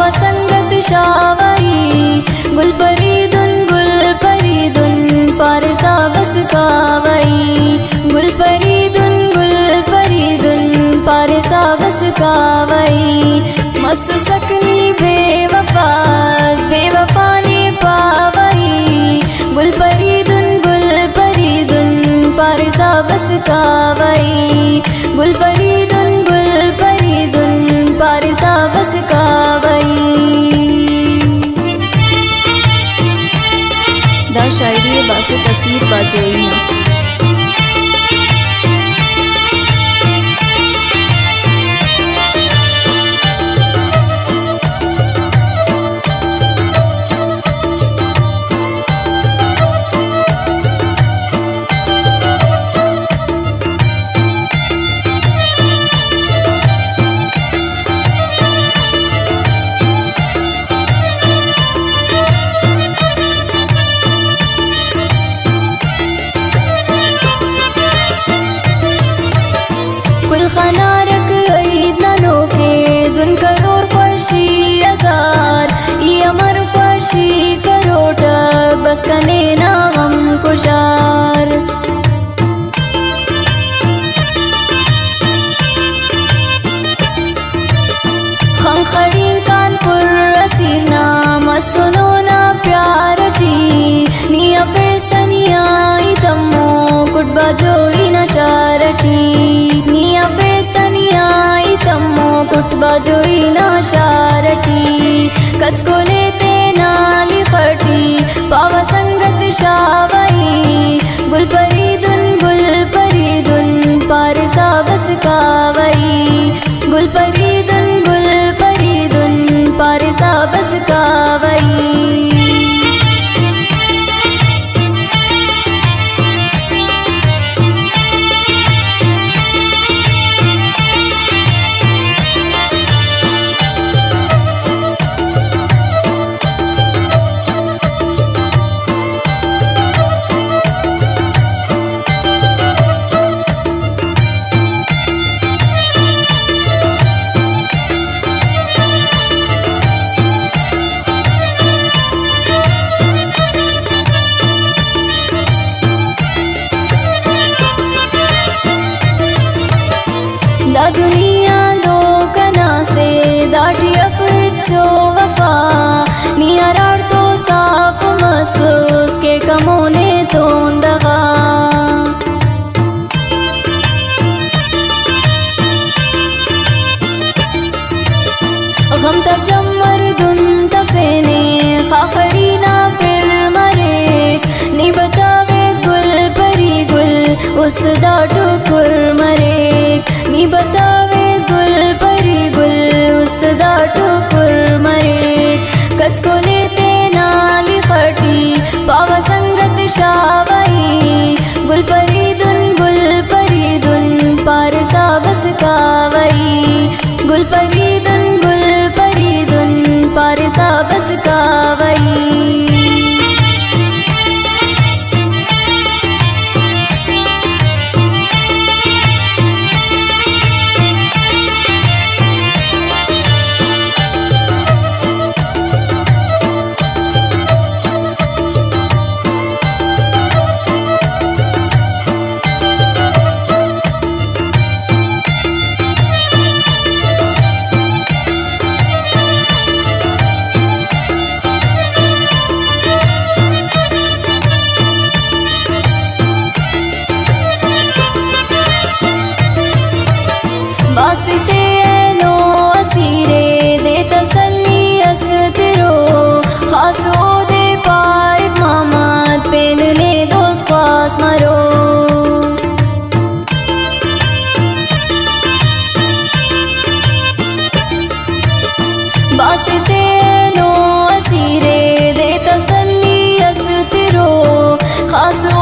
पावा संगत शावई गुल परीदुन पारसा बस कावई गुल परीदुन पारसा बस कावई मस्त सकनी बेवफा ने पावई गुल परीदुन पारसा बस कावई गुल परीदुन पारसा बस कावई। दा शायरी बासे तसीर बाजई ना खनारक ननो के दुन करोड़ फर्शी हजार ये अमर फर्शी करोट बस कने ना गम कुशार खंखड़ी कानपुर असीर नाम सुनो ना प्यार जी निया फेस्तनिया इतमो कुटबा जोई न शारटी निया फेस्तनिया इतमो कुटबा जोई न शारटी कचको लेते नाली खटी पावा संगत शावई गुल परीदुन पारसा बस कावई गुल परीदुन पारसा बस कावई। दा दुनिया दो कना से दाटी अफचो वफा नियारार तो साफ महसूस के कमोने तो दगा गम तजम्मर दुन तफेने खाखरी ना फिर मरे नी बतावेस गुल उस्तदा टुकुर मरे नी बतावेस गुल उस्तदा टुकुर मरे कचको लेते नाली खटी पावा संगत शावई गुल परीदुन पारसा बस कावई गुल परीदुन पारसा बस कावई। बास्ते नो असीरे दे तसल्ली अस्तिरो खास ओ दे पाइद मामाद पेन ने दोस्त पास मरो बास्ते नो असीरे दे तसल्ली अस्तिरो खास ओ